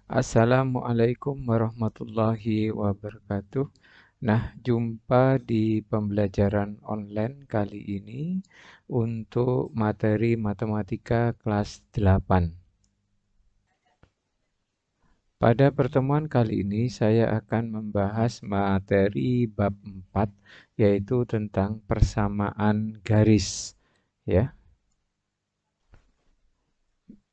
Assalamualaikum warahmatullahi wabarakatuh. Nah, jumpa di pembelajaran online kali ini untuk materi matematika kelas 8. Pada pertemuan kali ini saya akan membahas materi bab 4 yaitu tentang persamaan garis, ya.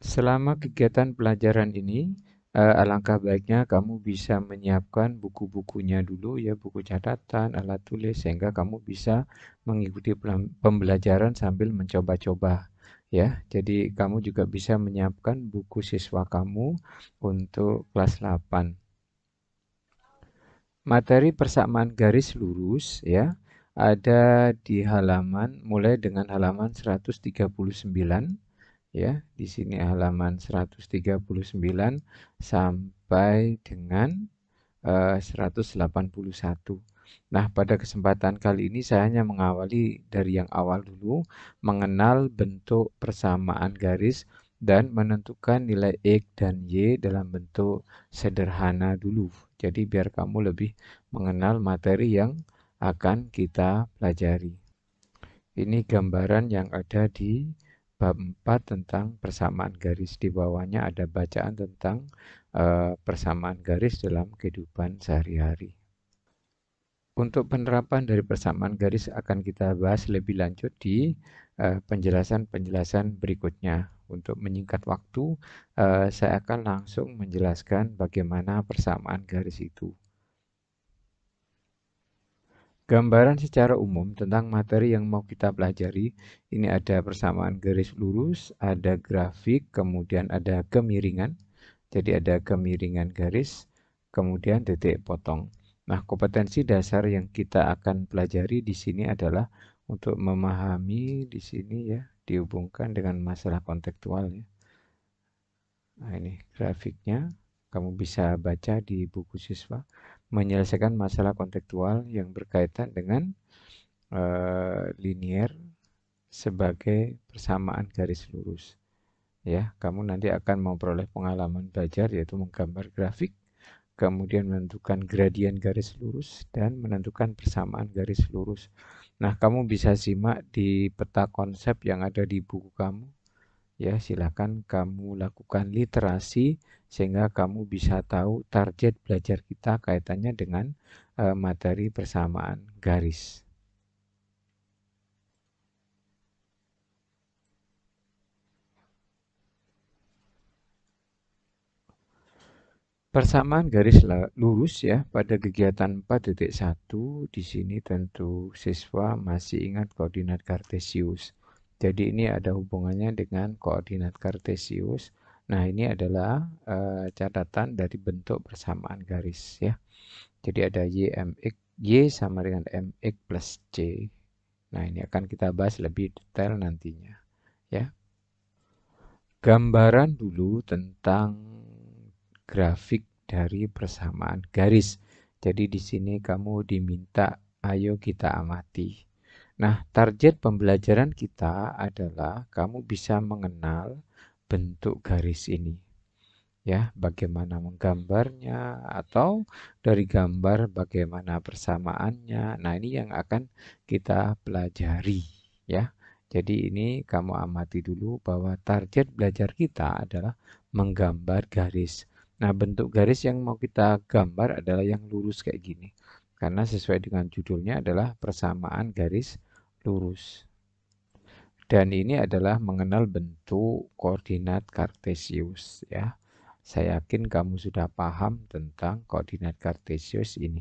Selama kegiatan pelajaran ini, alangkah baiknya kamu bisa menyiapkan buku-bukunya dulu ya, buku catatan, alat tulis, sehingga kamu bisa mengikuti pembelajaran sambil mencoba-coba ya. Jadi kamu juga bisa menyiapkan buku siswa kamu untuk kelas 8. Materi persamaan garis lurus ya, ada di halaman mulai dengan halaman 139. Ya, di sini halaman 139 sampai dengan 181. Nah, pada kesempatan kali ini saya hanya mengawali dari yang awal dulu, mengenal bentuk persamaan garis dan menentukan nilai X dan Y dalam bentuk sederhana dulu. Jadi biar kamu lebih mengenal materi yang akan kita pelajari. Ini gambaran yang ada di bab 4 tentang persamaan garis. Di bawahnya ada bacaan tentang persamaan garis dalam kehidupan sehari-hari. Untuk penerapan dari persamaan garis akan kita bahas lebih lanjut di penjelasan-penjelasan berikutnya. Untuk menyingkat waktu, saya akan langsung menjelaskan bagaimana persamaan garis itu. Gambaran secara umum tentang materi yang mau kita pelajari, ini ada persamaan garis lurus, ada grafik, kemudian ada kemiringan. Jadi ada kemiringan garis, kemudian titik potong. Nah, kompetensi dasar yang kita akan pelajari di sini adalah untuk memahami di sini ya, dihubungkan dengan masalah kontekstual ya. Nah, ini grafiknya. Kamu bisa baca di buku siswa. Menyelesaikan masalah kontekstual yang berkaitan dengan linier sebagai persamaan garis lurus. Ya, kamu nanti akan memperoleh pengalaman belajar yaitu menggambar grafik, kemudian menentukan gradien garis lurus dan menentukan persamaan garis lurus. Nah, kamu bisa simak di peta konsep yang ada di buku kamu. Ya, silakan kamu lakukan literasi sehingga kamu bisa tahu target belajar kita kaitannya dengan materi persamaan garis. Persamaan garis lurus ya pada kegiatan 4.1 di sini tentu siswa masih ingat koordinat kartesius. Jadi ini ada hubungannya dengan koordinat kartesius. Nah, ini adalah catatan dari bentuk persamaan garis ya. Jadi ada y sama dengan mx plus c. Nah, ini akan kita bahas lebih detail nantinya ya. Gambaran dulu tentang grafik dari persamaan garis. Jadi di sini kamu diminta, ayo kita amati. Nah, target pembelajaran kita adalah kamu bisa mengenal bentuk garis ini. Ya, bagaimana menggambarnya atau dari gambar bagaimana persamaannya. Nah, ini yang akan kita pelajari, ya. Jadi ini kamu amati dulu bahwa target belajar kita adalah menggambar garis. Nah, bentuk garis yang mau kita gambar adalah yang lurus kayak gini. Karena sesuai dengan judulnya adalah persamaan garis lurus. Dan ini adalah mengenal bentuk koordinat kartesius ya. Saya yakin kamu sudah paham tentang koordinat kartesius ini.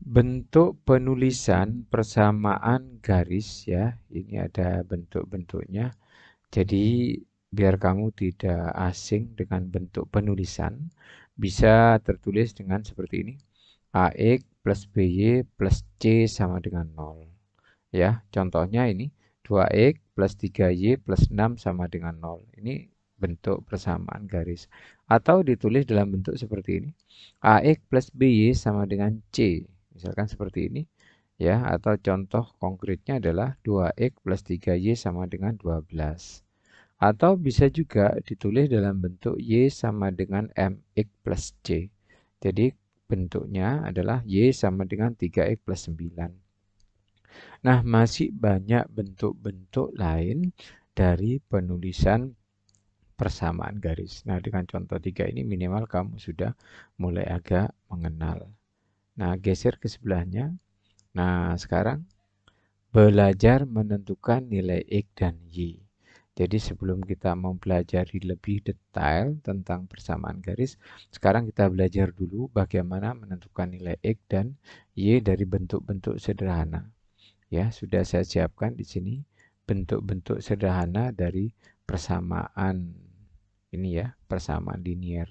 Bentuk penulisan persamaan garis ya, ini ada bentuk-bentuknya. Jadi biar kamu tidak asing dengan bentuk penulisan, bisa tertulis dengan seperti ini. AX plus BY plus C sama dengan 0. Ya, contohnya ini 2x plus 3y plus 6 sama dengan 0. Ini bentuk persamaan garis. Atau ditulis dalam bentuk seperti ini. AX plus BY sama dengan C. Misalkan seperti ini. Ya, atau contoh konkretnya adalah 2x plus 3y sama dengan 12. Atau bisa juga ditulis dalam bentuk Y sama dengan MX plus C. Jadi bentuknya adalah Y sama dengan 3X plus 9. Nah, masih banyak bentuk-bentuk lain dari penulisan persamaan garis. Nah, dengan contoh 3 ini minimal kamu sudah mulai agak mengenal. Nah, geser ke sebelahnya. Nah, sekarang belajar menentukan nilai X dan Y. Jadi sebelum kita mempelajari lebih detail tentang persamaan garis, sekarang kita belajar dulu bagaimana menentukan nilai X dan Y dari bentuk-bentuk sederhana. Ya, sudah saya siapkan di sini bentuk-bentuk sederhana dari persamaan ini ya, persamaan linier.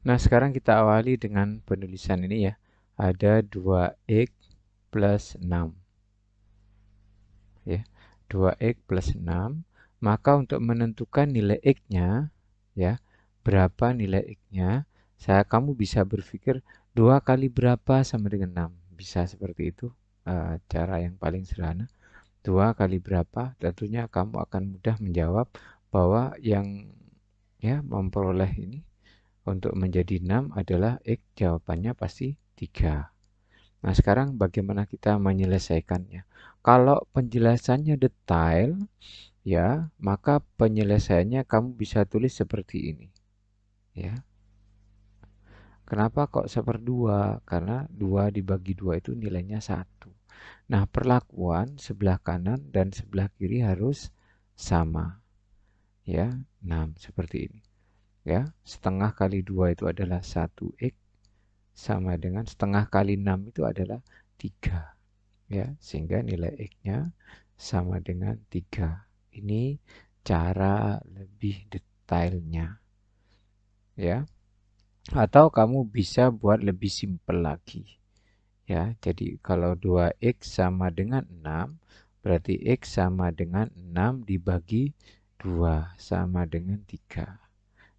Nah, sekarang kita awali dengan penulisan ini ya. Ada 2x plus 6. Ya, 2x plus 6. Maka untuk menentukan nilai x-nya, ya, berapa nilai x-nya, kamu bisa berpikir 2 kali berapa sama dengan 6. Bisa seperti itu, cara yang paling sederhana. 2 kali berapa, tentunya kamu akan mudah menjawab bahwa yang ya memperoleh ini untuk menjadi 6 adalah X, jawabannya pasti 3. Nah, sekarang bagaimana kita menyelesaikannya? Kalau penjelasannya detail, ya, maka penyelesaiannya kamu bisa tulis seperti ini. Ya. Kenapa kok seperdua? Karena 2 dibagi 2 itu nilainya 1. Nah, perlakuan sebelah kanan dan sebelah kiri harus sama. Ya, 6 seperti ini. Ya, setengah kali 2 itu adalah 1x sama dengan setengah kali 6 itu adalah 3. Ya, sehingga nilai x-nya sama dengan 3. Ini cara lebih detailnya. Ya. Atau kamu bisa buat lebih simpel lagi. Ya, jadi kalau 2x sama dengan 6, berarti x sama dengan 6 dibagi 2 sama dengan 3.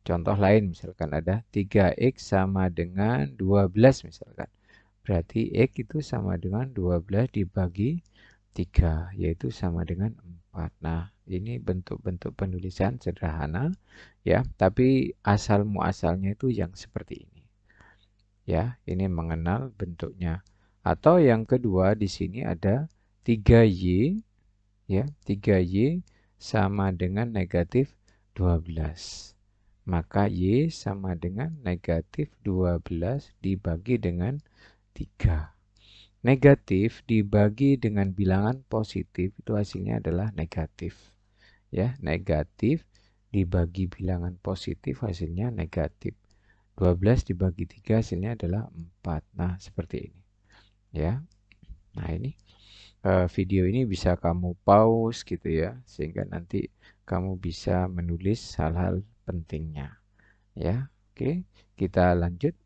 Contoh lain misalkan ada 3x sama dengan 12 misalkan. Berarti x itu sama dengan 12 dibagi 3, yaitu sama dengan 4. Nah, ini bentuk-bentuk penulisan sederhana ya, tapi asal muasalnya itu yang seperti ini. Ya, ini mengenal bentuknya. Atau yang kedua di sini ada 3y ya, 3y sama dengan negatif 12. Maka Y sama dengan negatif 12 dibagi dengan 3. Negatif dibagi dengan bilangan positif itu hasilnya adalah negatif. Ya, negatif dibagi bilangan positif hasilnya negatif. 12 dibagi 3 hasilnya adalah 4. Nah, seperti ini. Ya. Nah, ini video ini bisa kamu pause gitu ya, sehingga nanti kamu bisa menulis hal-hal pentingnya. Ya, oke, kita lanjut.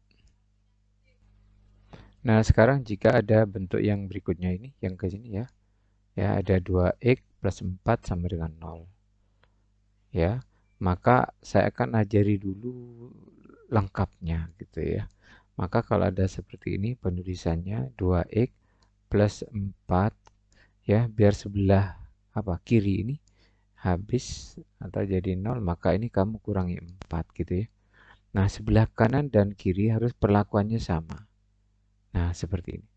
Nah, sekarang jika ada bentuk yang berikutnya ini, yang ke sini ya. Ya, ada 2x plus 4 sama dengan 0. Ya, maka saya akan ajari dulu lengkapnya gitu ya. Maka kalau ada seperti ini penulisannya 2x plus 4 ya, biar sebelah kiri ini habis atau jadi 0, maka ini kamu kurangi 4 gitu ya. Nah, sebelah kanan dan kiri harus perlakuannya sama. Nah, seperti ini.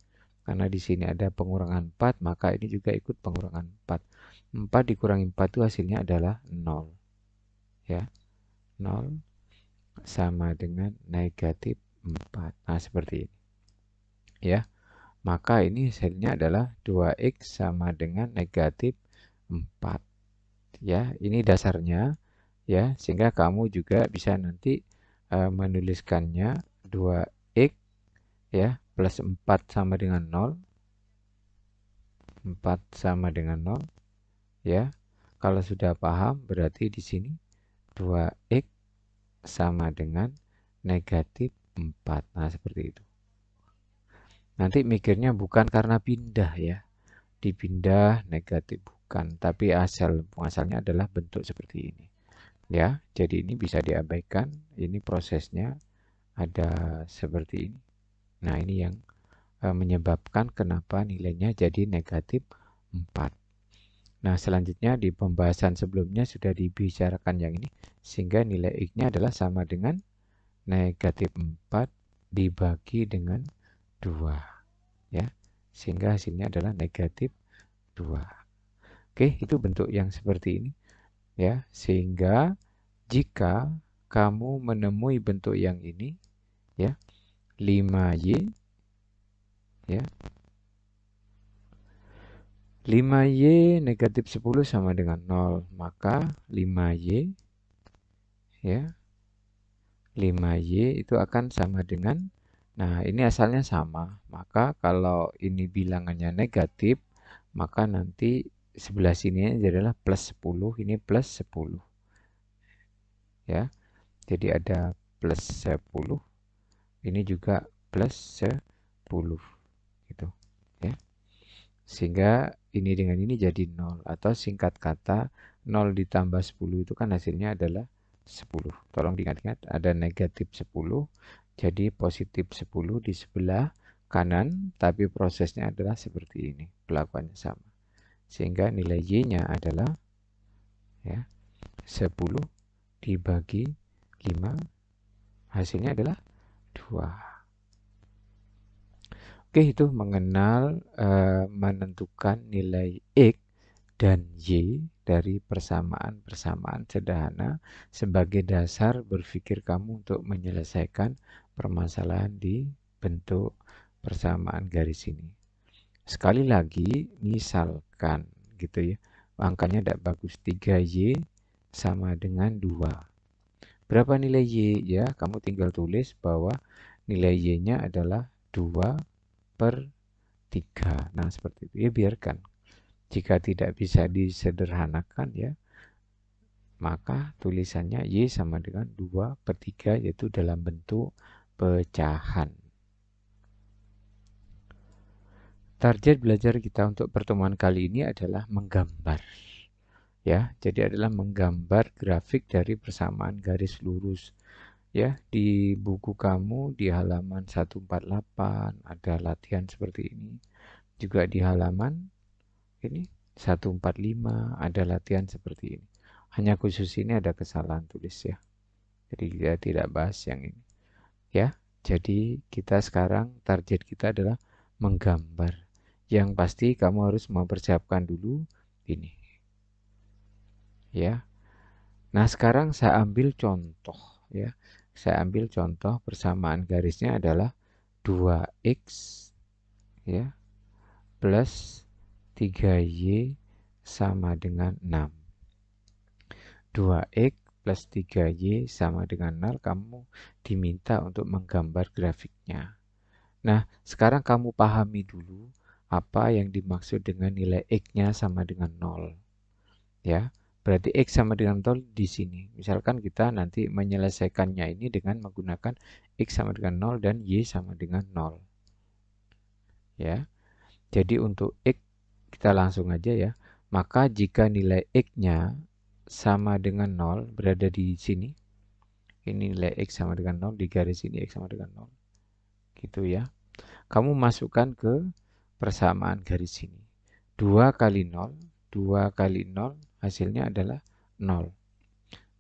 Karena di sini ada pengurangan 4, maka ini juga ikut pengurangan 4. 4 dikurangi 4 itu hasilnya adalah 0. Ya, 0 sama dengan negatif 4. Nah, seperti ini. Ya, maka ini hasilnya adalah 2x sama dengan negatif 4. Ya, ini dasarnya. Ya, sehingga kamu juga bisa nanti menuliskannya 2x ya plus 4 sama dengan 0. 4 sama dengan 0 ya. Kalau sudah paham berarti di sini 2x sama dengan negatif 4. Nah, seperti itu. Nanti mikirnya bukan karena pindah ya. Dipindah negatif bukan, tapi muasalnya adalah bentuk seperti ini. Ya, jadi ini bisa diabaikan. Ini prosesnya ada seperti ini. Nah, ini yang menyebabkan kenapa nilainya jadi negatif 4. Nah, selanjutnya di pembahasan sebelumnya sudah dibicarakan yang ini, sehingga nilai X-nya adalah sama dengan negatif 4 dibagi dengan 2. Ya, sehingga hasilnya adalah negatif 2. Oke, itu bentuk yang seperti ini. Ya, sehingga jika kamu menemui bentuk yang ini, ya, 5Y, ya, 5Y negatif 10 sama dengan 0, maka 5Y, ya, 5Y itu akan sama dengan, nah ini asalnya sama, maka kalau ini bilangannya negatif, maka nanti sebelah sini adalah plus 10, ini plus 10. Ya, jadi ada plus 10, ini juga plus 10, gitu. Ya. Sehingga ini dengan ini jadi 0, atau singkat kata 0 ditambah 10 itu kan hasilnya adalah 10. Tolong diingat-ingat, ada negatif 10, jadi positif 10 di sebelah kanan, tapi prosesnya adalah seperti ini, perlakuannya sama. Sehingga nilai Y-nya adalah, ya, 10 dibagi 5, hasilnya adalah 2. Oke, itu mengenal menentukan nilai X dan Y dari persamaan-persamaan sederhana sebagai dasar berpikir kamu untuk menyelesaikan permasalahan di bentuk persamaan garis ini. Sekali lagi, misalkan gitu ya, angkanya tidak bagus, 3Y sama dengan 2. Berapa nilai Y? Ya, kamu tinggal tulis bahwa nilai Y-nya adalah 2 per 3. Nah, seperti itu. Ya, biarkan. Jika tidak bisa disederhanakan, ya, maka tulisannya Y sama dengan 2 per 3, yaitu dalam bentuk pecahan. Target belajar kita untuk pertemuan kali ini adalah menggambar. Ya, jadi adalah menggambar grafik dari persamaan garis lurus. Ya, di buku kamu di halaman 148 ada latihan seperti ini. Juga di halaman ini 145 ada latihan seperti ini. Hanya khusus ini ada kesalahan tulis ya. Jadi kita tidak bahas yang ini. Ya, jadi kita sekarang target kita adalah menggambar. Yang pasti kamu harus mempersiapkan dulu ini. Ya. Nah, sekarang saya ambil contoh ya. Saya ambil contoh persamaan garisnya adalah 2x ya plus 3y sama dengan 6. 2x plus 3y sama dengan 0, kamu diminta untuk menggambar grafiknya. Nah, sekarang kamu pahami dulu apa yang dimaksud dengan nilai x-nya sama dengan 0. Ya, berarti x sama dengan 0 di sini. Misalkan kita nanti menyelesaikannya ini dengan menggunakan x sama dengan 0 dan y sama dengan 0. Ya. Jadi untuk x kita langsung aja ya. Maka jika nilai x-nya sama dengan 0 berada di sini. Ini nilai x sama dengan 0 di garis ini, x sama dengan 0. Gitu ya. Kamu masukkan ke persamaan garis ini. 2 kali 0, 2 kali 0 hasilnya adalah 0.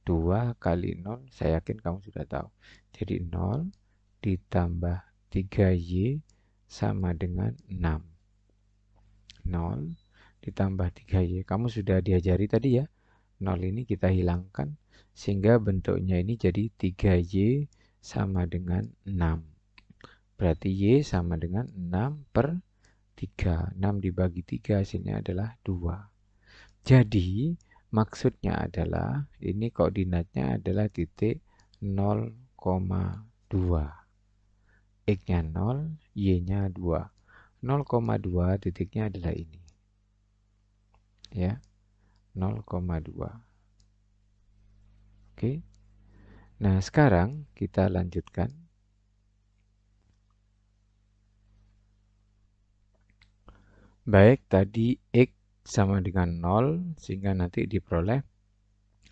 2 kali 0, saya yakin kamu sudah tahu. Jadi 0 ditambah 3y sama dengan 6. 0 ditambah 3y. Kamu sudah diajari tadi ya. 0 ini kita hilangkan. Sehingga bentuknya ini jadi 3y sama dengan 6. Berarti y sama dengan 6 per 3. 6 dibagi 3 hasilnya adalah 2. Jadi maksudnya adalah ini koordinatnya adalah titik 0,2. X-nya 0, Y-nya 2. 0,2 titiknya adalah ini. Ya, 0,2. Oke. Nah, sekarang kita lanjutkan. Baik, tadi X sama dengan 0, sehingga nanti diperoleh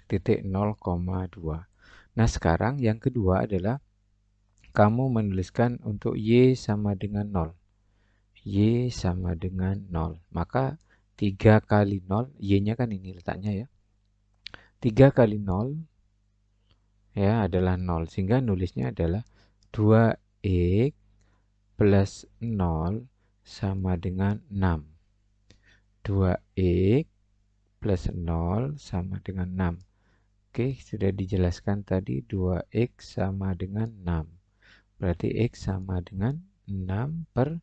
titik 0,2. Nah, sekarang yang kedua adalah kamu menuliskan untuk Y sama dengan 0. Y sama dengan 0. Maka 3 kali 0, Y-nya kan ini letaknya ya. 3 kali 0 ya adalah 0, sehingga nulisnya adalah 2x plus 0 sama dengan 6. 2x plus 0 sama dengan 6. Oke, sudah dijelaskan tadi 2x sama dengan 6. Berarti x sama dengan 6 per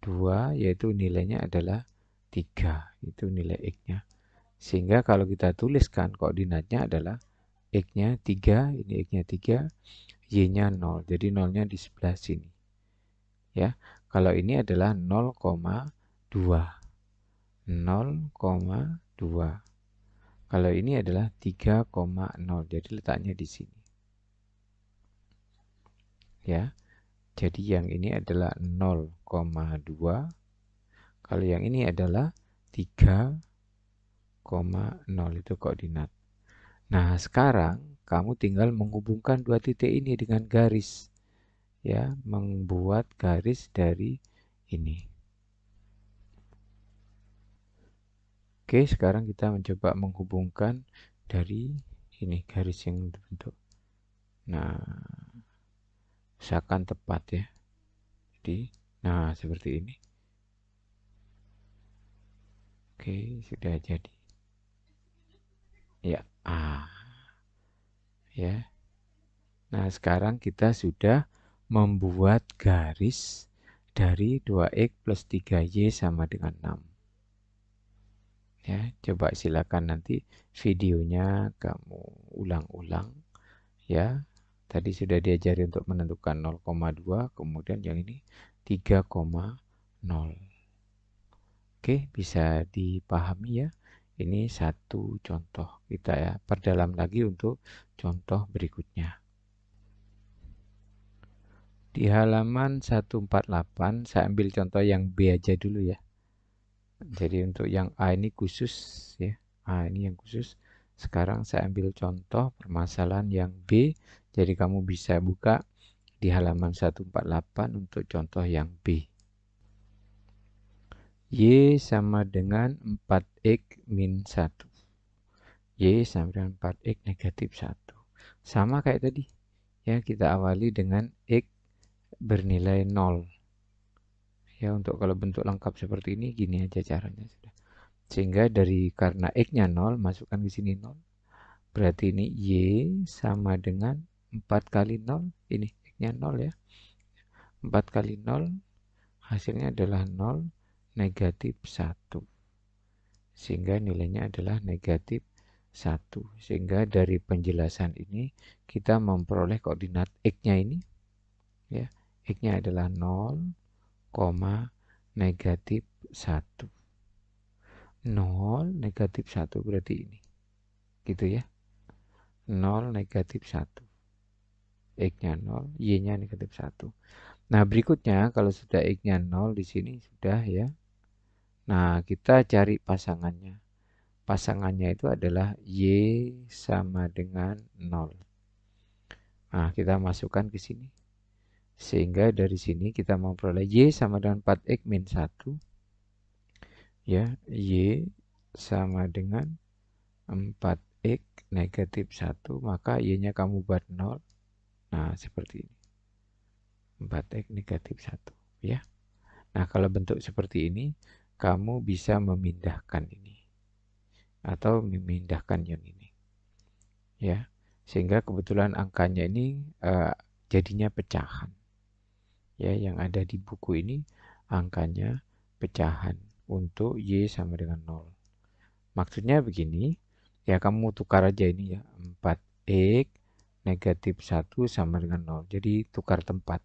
2, yaitu nilainya adalah 3. Itu nilai x-nya. Sehingga kalau kita tuliskan koordinatnya adalah x-nya 3, ini x-nya 3, y-nya 0. Jadi 0-nya di sebelah sini. Ya. Kalau ini adalah 0,2. 0,2. Kalau ini adalah 3,0. Jadi letaknya di sini. Ya. Jadi yang ini adalah 0,2. Kalau yang ini adalah 3,0, itu koordinat. Nah, sekarang kamu tinggal menghubungkan dua titik ini dengan garis. Ya, membuat garis dari ini. Oke, sekarang kita mencoba menghubungkan dari ini garis yang dibentuk. Nah, usahakan tepat ya. Jadi, nah seperti ini. Oke, sudah jadi. Ya, ya. Nah, sekarang kita sudah membuat garis dari 2x plus 3y sama dengan 6. Ya, coba silakan nanti videonya kamu ulang-ulang ya. Tadi sudah diajari untuk menentukan 0,2, kemudian yang ini 3,0. Oke, bisa dipahami ya. Ini satu contoh, kita ya perdalam lagi untuk contoh berikutnya. Di halaman 148 saya ambil contoh yang B aja dulu ya. Jadi untuk yang A ini khusus ya. A ini yang khusus. Sekarang saya ambil contoh permasalahan yang B. Jadi kamu bisa buka di halaman 148 untuk contoh yang B. Y sama dengan 4x min 1. Y sama dengan 4x negatif 1. Sama kayak tadi. Ya, kita awali dengan x bernilai 0. Ya, untuk kalau bentuk lengkap seperti ini, gini aja caranya sudah. Sehingga karena x-nya 0, masukkan ke sini 0. Berarti ini y sama dengan 4 kali 0. Ini x-nya 0 ya. 4 kali 0, hasilnya adalah 0, negatif 1. Sehingga nilainya adalah negatif 1. Sehingga dari penjelasan ini, kita memperoleh koordinat x-nya ini. Ya, x-nya adalah 0, negatif 1. 0, negatif 1 berarti ini. Gitu ya. 0, negatif 1. X-nya 0, Y-nya negatif 1. Nah, berikutnya kalau sudah X-nya 0 di sini sudah ya. Nah, kita cari pasangannya. Pasangannya itu adalah Y sama dengan 0. Nah, kita masukkan ke sini. Sehingga dari sini kita memperoleh Y sama dengan 4X min 1. Ya, Y sama dengan 4x negatif 1, maka Y-nya kamu buat 0. Nah, seperti ini. 4x negatif 1. Ya. Nah, kalau bentuk seperti ini, kamu bisa memindahkan ini. Atau memindahkan yang ini. Ya. Sehingga kebetulan angkanya ini jadinya pecahan. Ya, yang ada di buku ini angkanya pecahan untuk Y sama dengan 0. Maksudnya begini, ya kamu tukar aja ini ya, 4x negatif 1 sama dengan 0. Jadi tukar tempat.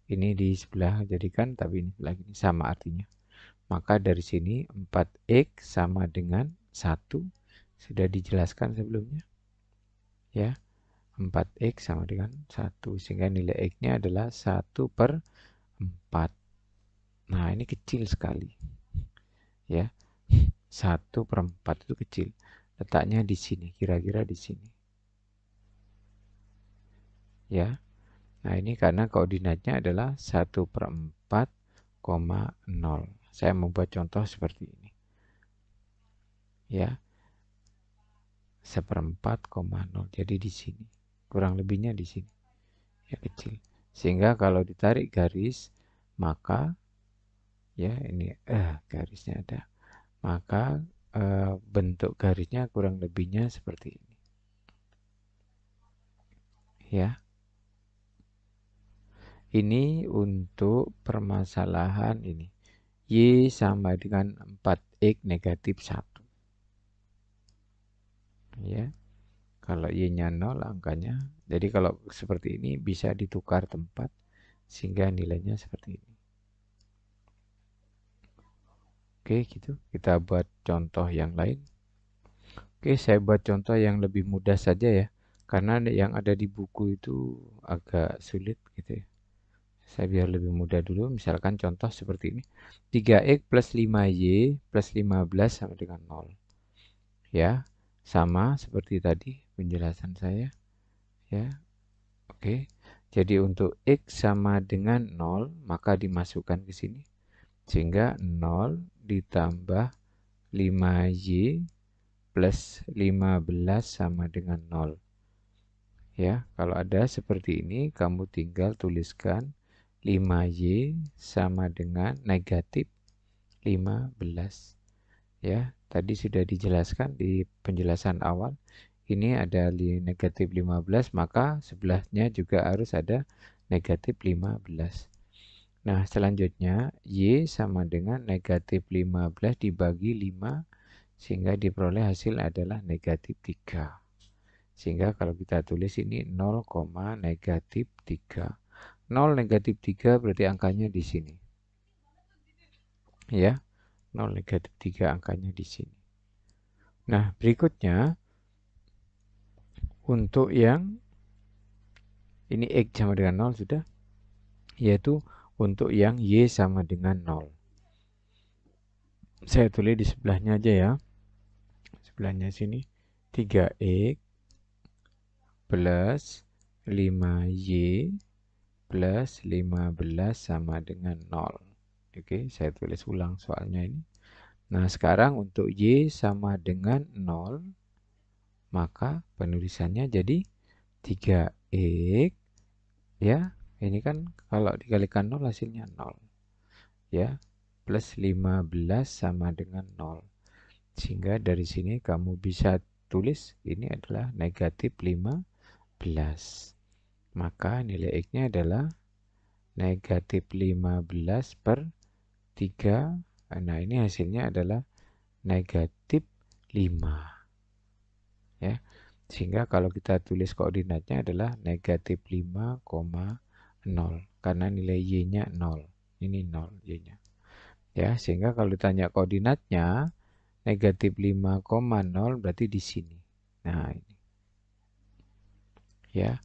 Ini di sebelah jadikan, tapi ini lagi sama artinya. Maka dari sini 4x sama dengan 1. Sudah dijelaskan sebelumnya. Ya, 4x sama dengan 1. Sehingga nilai x-nya adalah 1 per 4. Nah, ini kecil sekali. Ya, 1 per 4 itu kecil. Letaknya di sini, kira-kira di sini. Ya, nah ini karena koordinatnya adalah 1 per 4,0. Saya membuat contoh seperti ini. ya, 1/4,0. Jadi di sini, kurang lebihnya di sini, ya kecil. Sehingga kalau ditarik garis, maka ya ini garisnya ada. Maka bentuk garisnya kurang lebihnya seperti ini. Ya, ini untuk permasalahan ini. Y sama dengan 4X negatif 1. Ya, kalau Y-nya 0 angkanya. Jadi kalau seperti ini bisa ditukar tempat sehingga nilainya seperti ini. Oke, gitu. Kita buat contoh yang lain. Oke, saya buat contoh yang lebih mudah saja ya. Karena yang ada di buku itu agak sulit gitu ya. Saya biar lebih mudah dulu. Misalkan contoh seperti ini. 3X plus 5Y plus 15 sama dengan 0. Ya, sama seperti tadi penjelasan saya. Ya, oke. Jadi untuk X sama dengan 0, maka dimasukkan ke sini. Sehingga 0 ditambah 5Y plus 15 sama dengan 0. Ya, kalau ada seperti ini, kamu tinggal tuliskan 5Y sama dengan negatif 15. Ya, tadi sudah dijelaskan di penjelasan awal. Ini ada negatif 15, maka sebelahnya juga harus ada negatif 15. Nah, selanjutnya Y sama dengan negatif 15 dibagi 5, sehingga diperoleh hasil adalah negatif 3. Sehingga kalau kita tulis ini 0, negatif 3. 0 negatif 3 berarti angkanya di sini. Ya, 0 negatif 3 angkanya di sini. Nah, berikutnya untuk yang ini X sama dengan 0 sudah, yaitu untuk yang Y sama dengan 0. Saya tulis di sebelahnya aja ya. Sebelahnya sini 3X plus 5Y plus 15 sama dengan 0. Oke, saya tulis ulang soalnya ini. Nah, sekarang untuk Y sama dengan 0, maka penulisannya jadi 3X, ya. Ini kan kalau dikalikan 0 hasilnya 0. Ya, plus 15 sama dengan 0. Sehingga dari sini kamu bisa tulis ini adalah negatif 15. Maka nilai X-nya adalah negatif 15 per 3. Nah, ini hasilnya adalah negatif 5. Ya, sehingga kalau kita tulis koordinatnya adalah negatif 5,0. Karena nilai Y-nya 0. Ini 0 Y-nya. Ya, sehingga kalau ditanya koordinatnya negatif 5,0 berarti di sini. Nah, ini. Ya,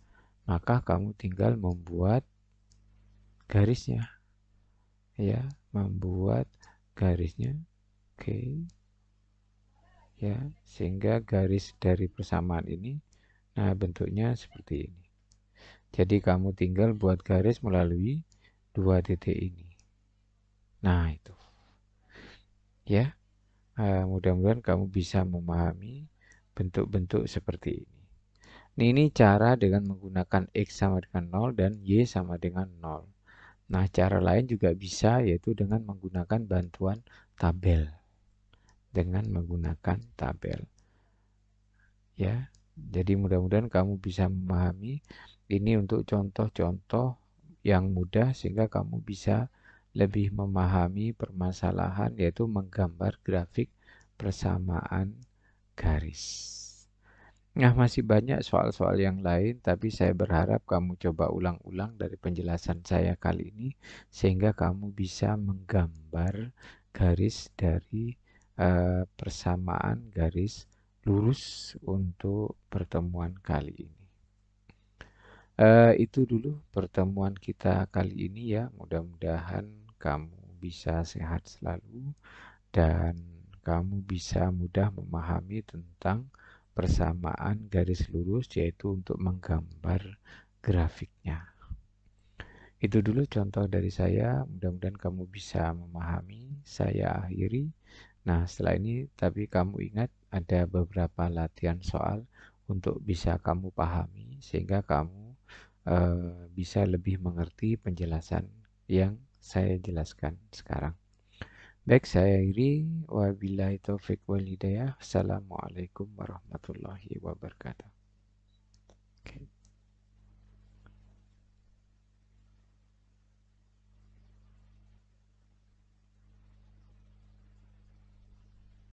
maka kamu tinggal membuat garisnya. Ya, membuat garisnya. Oke. Ya, sehingga garis dari persamaan ini nah bentuknya seperti ini. Jadi kamu tinggal buat garis melalui dua titik ini. Nah, itu. Ya, mudah-mudahan kamu bisa memahami bentuk-bentuk seperti ini. Ini cara dengan menggunakan X sama dengan 0 dan Y sama dengan 0. Nah, cara lain juga bisa, yaitu dengan menggunakan bantuan tabel. Dengan menggunakan tabel. Ya, jadi mudah-mudahan kamu bisa memahami ini untuk contoh-contoh yang mudah sehingga kamu bisa lebih memahami permasalahan, yaitu menggambar grafik persamaan garis. Nah, masih banyak soal-soal yang lain, tapi saya berharap kamu coba ulang-ulang dari penjelasan saya kali ini, sehingga kamu bisa menggambar garis dari persamaan garis lurus untuk pertemuan kali ini. Itu dulu pertemuan kita kali ini ya. Mudah-mudahan kamu bisa sehat selalu dan kamu bisa mudah memahami tentang persamaan garis lurus, yaitu untuk menggambar grafiknya. Itu dulu contoh dari saya, mudah-mudahan kamu bisa memahami. Saya akhiri. Nah, setelah ini tapi kamu ingat ada beberapa latihan soal untuk bisa kamu pahami sehingga kamu bisa lebih mengerti penjelasan yang saya jelaskan sekarang. Baik, saya akhiri. Wabillahi taufiq wal hidayah. Assalamualaikum warahmatullahi wabarakatuh. Oke.